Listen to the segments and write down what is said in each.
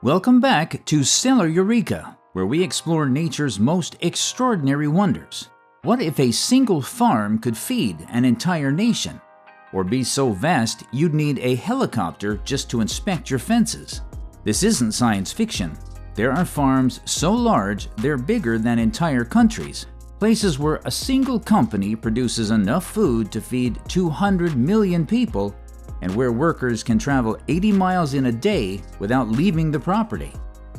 Welcome back to Stellar Eureka, where we explore nature's most extraordinary wonders. What if a single farm could feed an entire nation? Or be so vast you'd need a helicopter just to inspect your fences? This isn't science fiction. There are farms so large they're bigger than entire countries, places where a single company produces enough food to feed 200 million people, and where workers can travel 80 miles in a day without leaving the property.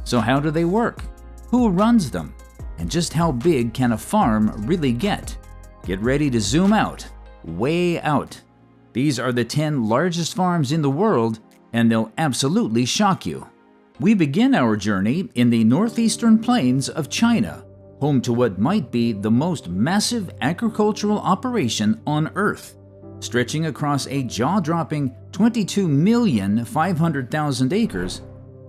So how do they work? Who runs them? And just how big can a farm really get? Get ready to zoom out, way out. These are the 10 largest farms in the world, and they'll absolutely shock you. We begin our journey in the northeastern plains of China, home to what might be the most massive agricultural operation on Earth, stretching across a jaw-dropping 22,500,000 acres.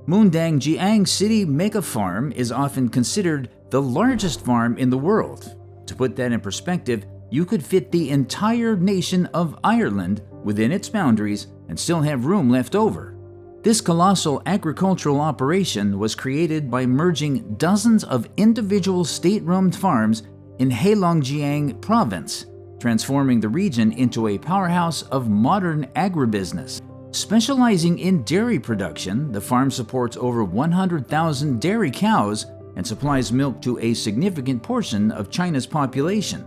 Mudanjiang City Mega Farm is often considered the largest farm in the world. To put that in perspective, you could fit the entire nation of Ireland within its boundaries and still have room left over. This colossal agricultural operation was created by merging dozens of individual state-run farms in Heilongjiang Province, transforming the region into a powerhouse of modern agribusiness. Specializing in dairy production, the farm supports over 100,000 dairy cows and supplies milk to a significant portion of China's population.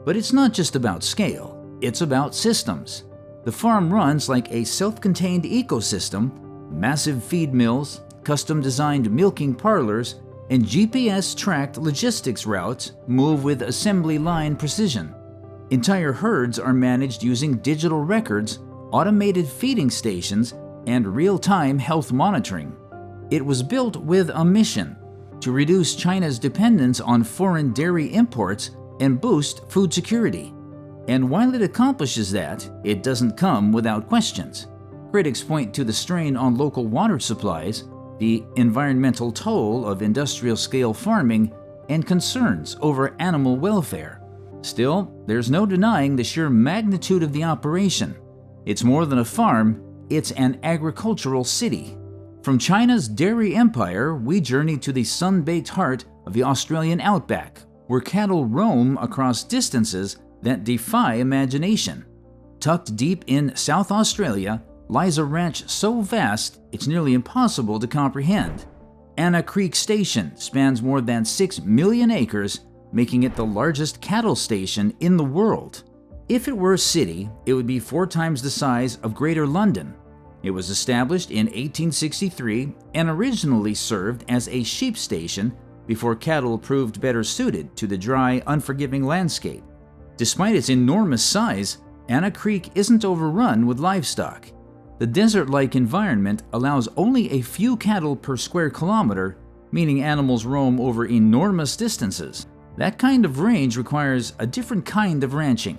But it's not just about scale, it's about systems. The farm runs like a self-contained ecosystem. Massive feed mills, custom-designed milking parlors, and GPS-tracked logistics routes move with assembly line precision. Entire herds are managed using digital records, automated feeding stations, and real-time health monitoring. It was built with a mission: to reduce China's dependence on foreign dairy imports and boost food security. And while it accomplishes that, it doesn't come without questions. Critics point to the strain on local water supplies, the environmental toll of industrial-scale farming, and concerns over animal welfare. Still, there's no denying the sheer magnitude of the operation. It's more than a farm, it's an agricultural city. From China's dairy empire, we journey to the sun-baked heart of the Australian outback, where cattle roam across distances that defy imagination. Tucked deep in South Australia lies a ranch so vast it's nearly impossible to comprehend. Anna Creek Station spans more than 6 million acres, making it the largest cattle station in the world. If it were a city, it would be 4 times the size of Greater London. It was established in 1863 and originally served as a sheep station before cattle proved better suited to the dry, unforgiving landscape. Despite its enormous size, Anna Creek isn't overrun with livestock. The desert-like environment allows only a few cattle per square kilometer, meaning animals roam over enormous distances. That kind of range requires a different kind of ranching,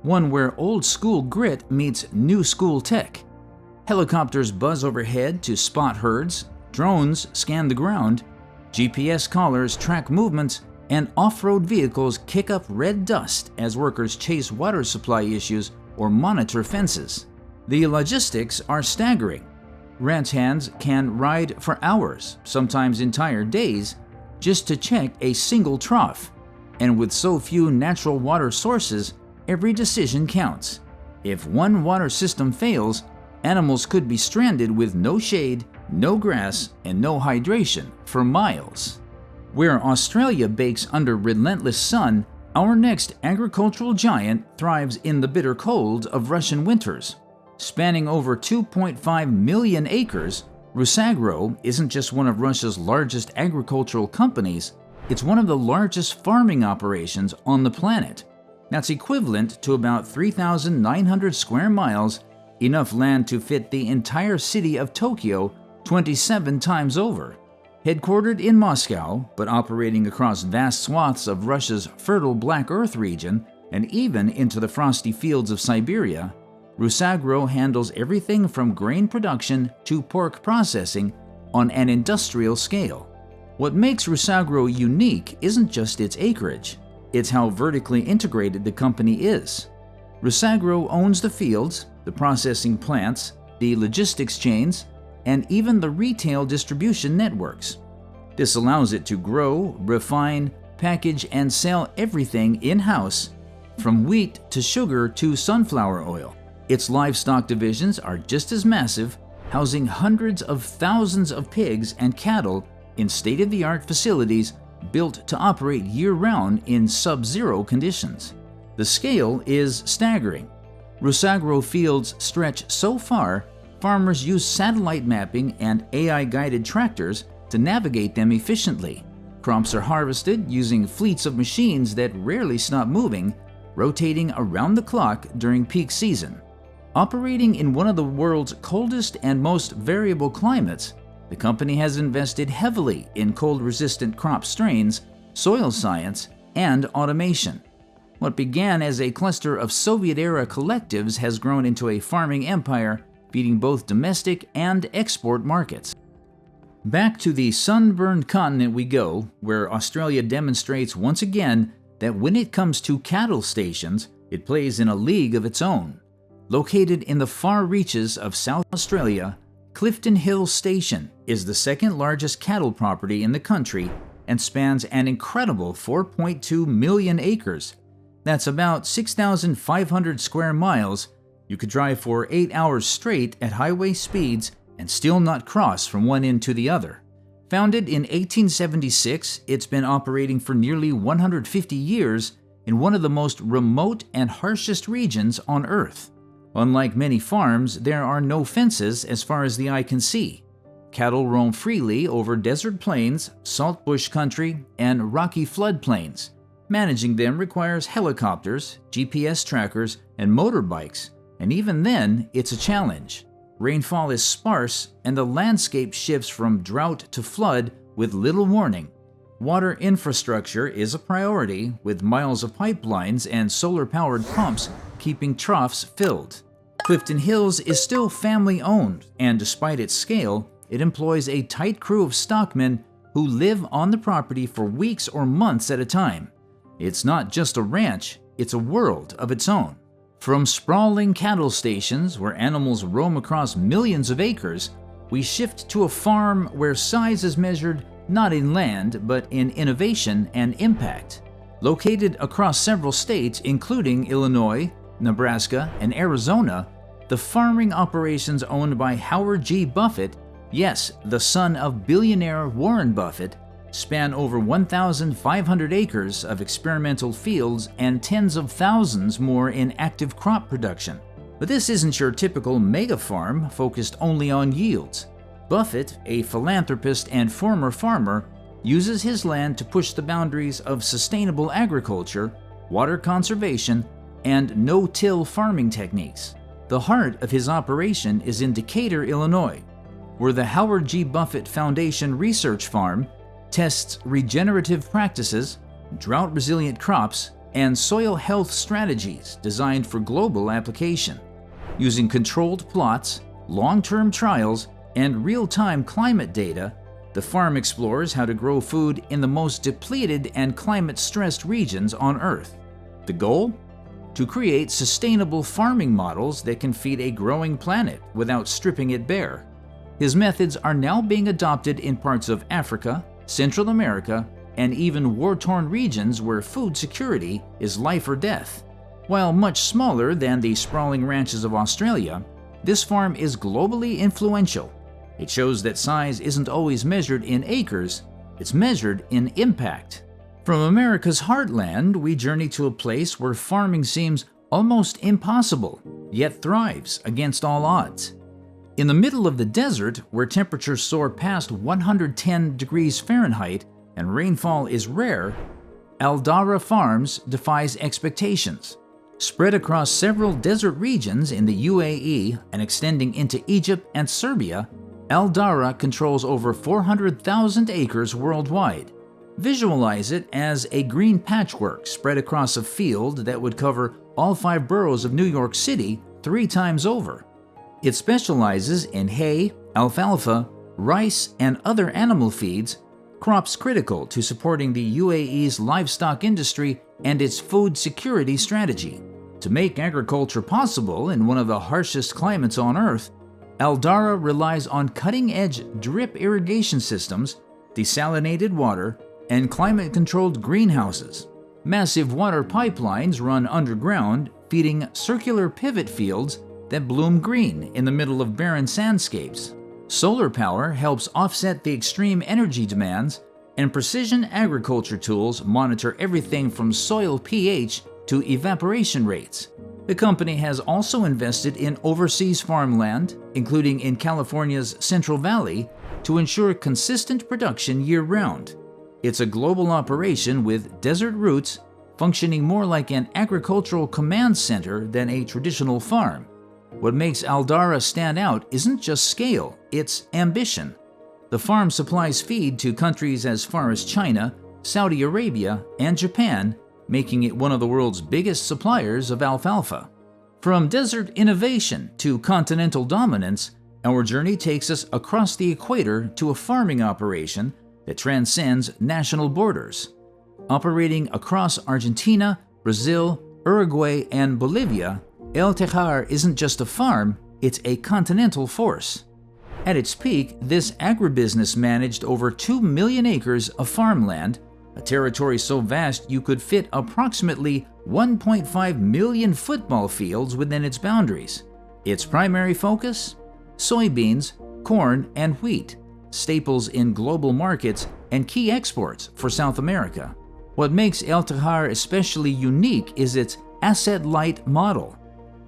one where old-school grit meets new-school tech. Helicopters buzz overhead to spot herds, drones scan the ground, GPS collars track movements, and off-road vehicles kick up red dust as workers chase water supply issues or monitor fences. The logistics are staggering. Ranch hands can ride for hours, sometimes entire days, just to check a single trough. And with so few natural water sources, every decision counts. If one water system fails, animals could be stranded with no shade, no grass, and no hydration for miles. Where Australia bakes under relentless sun, our next agricultural giant thrives in the bitter cold of Russian winters. Spanning over 2.5 million acres, Rusagro isn't just one of Russia's largest agricultural companies, it's one of the largest farming operations on the planet. That's equivalent to about 3,900 square miles, enough land to fit the entire city of Tokyo 27 times over. Headquartered in Moscow, but operating across vast swaths of Russia's fertile Black Earth region and even into the frosty fields of Siberia, Rusagro handles everything from grain production to pork processing on an industrial scale. What makes Rusagro unique isn't just its acreage, it's how vertically integrated the company is. Rusagro owns the fields, the processing plants, the logistics chains, and even the retail distribution networks. This allows it to grow, refine, package, and sell everything in-house, from wheat to sugar to sunflower oil. Its livestock divisions are just as massive, housing hundreds of thousands of pigs and cattle in state-of-the-art facilities built to operate year-round in sub-zero conditions. The scale is staggering. Rusagro fields stretch so far, farmers use satellite mapping and AI-guided tractors to navigate them efficiently. Crops are harvested using fleets of machines that rarely stop moving, rotating around the clock during peak season. Operating in one of the world's coldest and most variable climates, the company has invested heavily in cold-resistant crop strains, soil science, and automation. What began as a cluster of Soviet-era collectives has grown into a farming empire feeding both domestic and export markets. Back to the sunburned continent we go, where Australia demonstrates once again that when it comes to cattle stations, it plays in a league of its own. Located in the far reaches of South Australia, Clifton Hill Station is the second largest cattle property in the country and spans an incredible 4.2 million acres. That's about 6,500 square miles. You could drive for 8 hours straight at highway speeds and still not cross from one end to the other. Founded in 1876, it's been operating for nearly 150 years in one of the most remote and harshest regions on Earth. Unlike many farms, there are no fences as far as the eye can see. Cattle roam freely over desert plains, saltbush country, and rocky floodplains. Managing them requires helicopters, GPS trackers, and motorbikes, and even then, it's a challenge. Rainfall is sparse, and the landscape shifts from drought to flood with little warning. Water infrastructure is a priority, with miles of pipelines and solar-powered pumps keeping troughs filled. Clifton Hills is still family-owned, and despite its scale, it employs a tight crew of stockmen who live on the property for weeks or months at a time. It's not just a ranch, it's a world of its own. From sprawling cattle stations where animals roam across millions of acres, we shift to a farm where size is measured not in land, but in innovation and impact. Located across several states, including Illinois, Nebraska, and Arizona, the farming operations owned by Howard G. Buffett, yes, the son of billionaire Warren Buffett, span over 1,500 acres of experimental fields and tens of thousands more in active crop production. But this isn't your typical mega farm focused only on yields. Buffett, a philanthropist and former farmer, uses his land to push the boundaries of sustainable agriculture, water conservation, and no-till farming techniques. The heart of his operation is in Decatur, Illinois, where the Howard G. Buffett Foundation Research Farm tests regenerative practices, drought-resilient crops, and soil health strategies designed for global application. Using controlled plots, long-term trials, and real-time climate data, the farm explores how to grow food in the most depleted and climate-stressed regions on Earth. The goal? To create sustainable farming models that can feed a growing planet without stripping it bare. His methods are now being adopted in parts of Africa, Central America, and even war-torn regions where food security is life or death. While much smaller than the sprawling ranches of Australia, this farm is globally influential. It shows that size isn't always measured in acres, it's measured in impact. From America's heartland, we journey to a place where farming seems almost impossible, yet thrives against all odds. In the middle of the desert, where temperatures soar past 110 degrees Fahrenheit and rainfall is rare, Dahra Farms defies expectations. Spread across several desert regions in the UAE and extending into Egypt and Serbia, Dahra controls over 400,000 acres worldwide. Visualize it as a green patchwork spread across a field that would cover all 5 boroughs of New York City 3 times over. It specializes in hay, alfalfa, rice, and other animal feeds, crops critical to supporting the UAE's livestock industry and its food security strategy. To make agriculture possible in one of the harshest climates on Earth, Dahra relies on cutting-edge drip irrigation systems, desalinated water, and climate-controlled greenhouses. Massive water pipelines run underground, feeding circular pivot fields that bloom green in the middle of barren sandscapes. Solar power helps offset the extreme energy demands, and precision agriculture tools monitor everything from soil pH to evaporation rates. The company has also invested in overseas farmland, including in California's Central Valley, to ensure consistent production year-round. It's a global operation with desert roots, functioning more like an agricultural command center than a traditional farm. What makes Dahra stand out isn't just scale, it's ambition. The farm supplies feed to countries as far as China, Saudi Arabia, and Japan, making it one of the world's biggest suppliers of alfalfa. From desert innovation to continental dominance, our journey takes us across the equator to a farming operation that transcends national borders. Operating across Argentina, Brazil, Uruguay, and Bolivia, Tejar isn't just a farm, it's a continental force. At its peak, this agribusiness managed over 2 million acres of farmland, a territory so vast you could fit approximately 1.5 million football fields within its boundaries. Its primary focus? Soybeans, corn, and wheat, staples in global markets and key exports for South America. What makes Tejar especially unique is its asset-light model.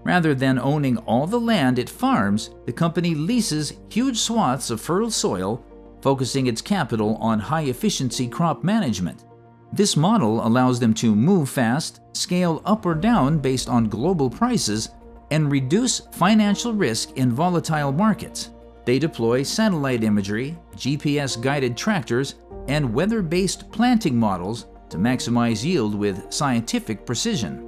Rather than owning all the land it farms, the company leases huge swaths of fertile soil, focusing its capital on high-efficiency crop management. This model allows them to move fast, scale up or down based on global prices, and reduce financial risk in volatile markets. They deploy satellite imagery, GPS-guided tractors, and weather-based planting models to maximize yield with scientific precision.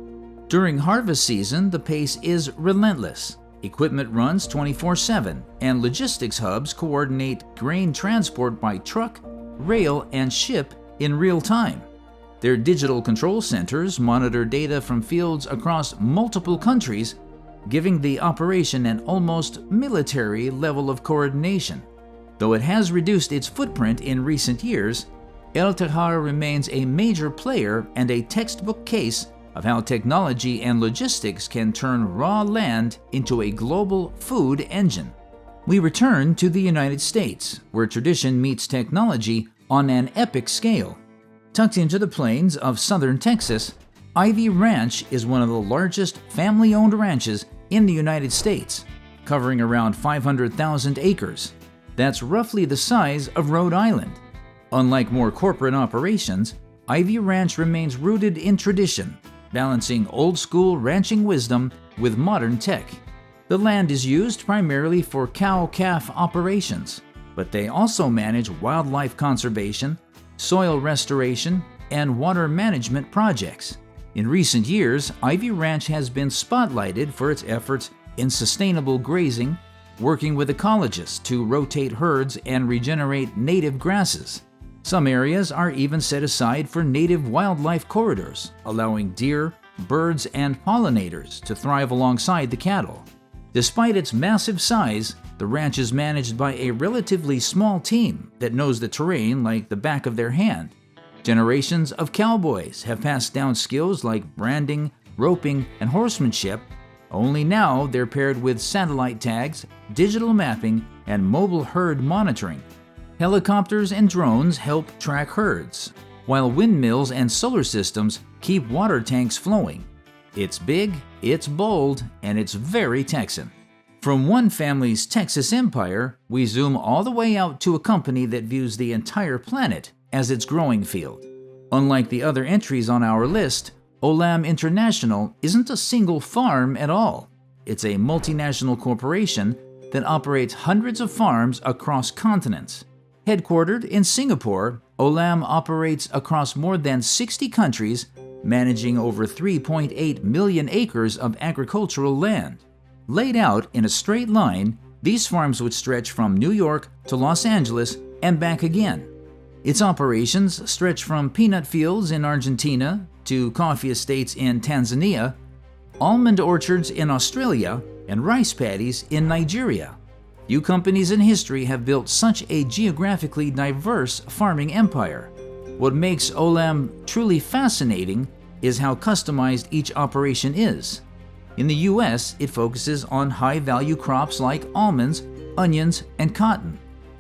During harvest season, the pace is relentless. Equipment runs 24/7, and logistics hubs coordinate grain transport by truck, rail, and ship in real time. Their digital control centers monitor data from fields across multiple countries, giving the operation an almost military level of coordination. Though it has reduced its footprint in recent years, Tejar remains a major player and a textbook case of how technology and logistics can turn raw land into a global food engine. We return to the United States, where tradition meets technology on an epic scale. Tucked into the plains of southern Texas, Ivey Ranch is one of the largest family-owned ranches in the United States, covering around 500,000 acres. That's roughly the size of Rhode Island. Unlike more corporate operations, Ivey Ranch remains rooted in tradition, balancing old-school ranching wisdom with modern tech. The land is used primarily for cow-calf operations, but they also manage wildlife conservation, soil restoration, and water management projects. In recent years, Ivey Ranch has been spotlighted for its efforts in sustainable grazing, working with ecologists to rotate herds and regenerate native grasses. Some areas are even set aside for native wildlife corridors, allowing deer, birds, and pollinators to thrive alongside the cattle. Despite its massive size, the ranch is managed by a relatively small team that knows the terrain like the back of their hand. Generations of cowboys have passed down skills like branding, roping, and horsemanship, only now they're paired with satellite tags, digital mapping, and mobile herd monitoring. Helicopters and drones help track herds, while windmills and solar systems keep water tanks flowing. It's big, it's bold, and it's very Texan. From one family's Texas empire, we zoom all the way out to a company that views the entire planet as its growing field. Unlike the other entries on our list, Olam International isn't a single farm at all. It's a multinational corporation that operates hundreds of farms across continents. Headquartered in Singapore, Olam operates across more than 60 countries, managing over 3.8 million acres of agricultural land. Laid out in a straight line, these farms would stretch from New York to Los Angeles and back again. Its operations stretch from peanut fields in Argentina to coffee estates in Tanzania, almond orchards in Australia, and rice paddies in Nigeria. Few companies in history have built such a geographically diverse farming empire. What makes Olam truly fascinating is how customized each operation is. In the US, it focuses on high-value crops like almonds, onions, and cotton.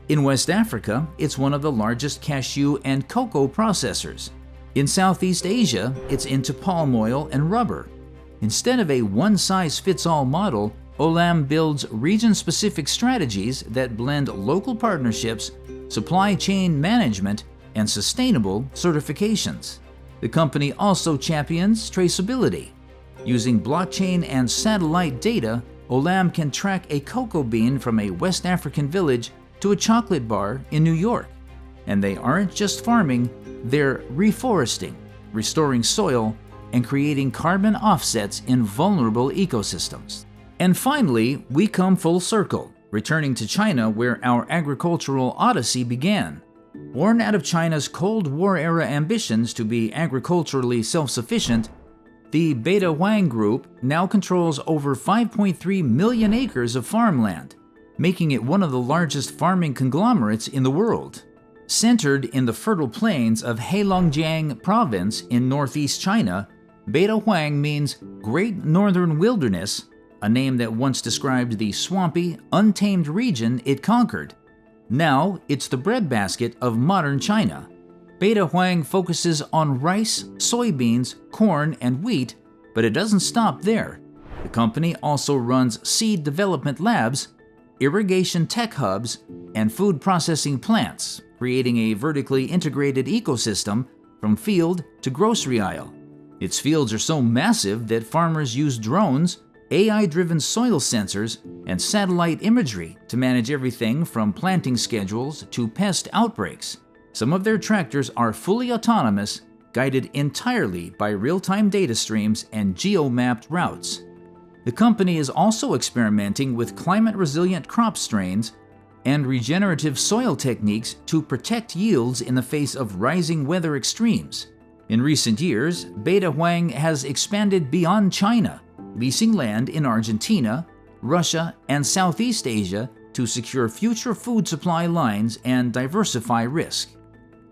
In West Africa, it's one of the largest cashew and cocoa processors. In Southeast Asia, it's into palm oil and rubber. Instead of a one-size-fits-all model, Olam builds region-specific strategies that blend local partnerships, supply chain management, and sustainable certifications. The company also champions traceability. Using blockchain and satellite data, Olam can track a cocoa bean from a West African village to a chocolate bar in New York. And they aren't just farming, they're reforesting, restoring soil, and creating carbon offsets in vulnerable ecosystems. And finally, we come full circle, returning to China where our agricultural odyssey began. Born out of China's Cold War-era ambitions to be agriculturally self-sufficient, the Beidahuang Group now controls over 5.3 million acres of farmland, making it one of the largest farming conglomerates in the world. Centered in the fertile plains of Heilongjiang Province in northeast China, Beidahuang means Great Northern Wilderness, a name that once described the swampy, untamed region it conquered. Now, it's the breadbasket of modern China. Beidahuang focuses on rice, soybeans, corn, and wheat, but it doesn't stop there. The company also runs seed development labs, irrigation tech hubs, and food processing plants, creating a vertically integrated ecosystem from field to grocery aisle. Its fields are so massive that farmers use drones, AI-driven soil sensors, and satellite imagery to manage everything from planting schedules to pest outbreaks. Some of their tractors are fully autonomous, guided entirely by real-time data streams and geo-mapped routes. The company is also experimenting with climate-resilient crop strains and regenerative soil techniques to protect yields in the face of rising weather extremes. In recent years, Beidahuang has expanded beyond China, leasing land in Argentina, Russia, and Southeast Asia to secure future food supply lines and diversify risk.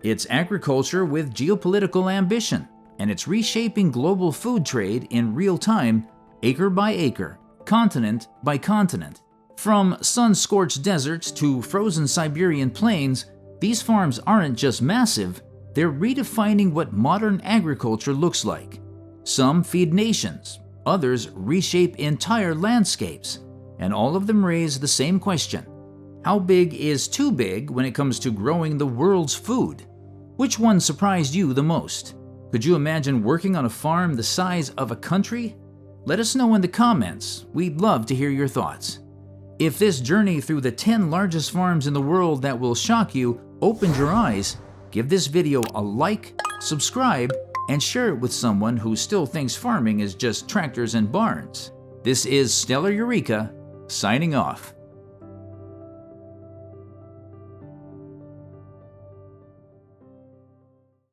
It's agriculture with geopolitical ambition, and it's reshaping global food trade in real time, acre by acre, continent by continent. From sun-scorched deserts to frozen Siberian plains, these farms aren't just massive, they're redefining what modern agriculture looks like. Some feed nations, others reshape entire landscapes, and all of them raise the same question: how big is too big when it comes to growing the world's food? Which one surprised you the most? Could you imagine working on a farm the size of a country? Let us know in the comments. We'd love to hear your thoughts. If this journey through the 10 largest farms in the world that will shock you opened your eyes, give this video a like, subscribe, and share it with someone who still thinks farming is just tractors and barns. This is Stellar Eureka, signing off.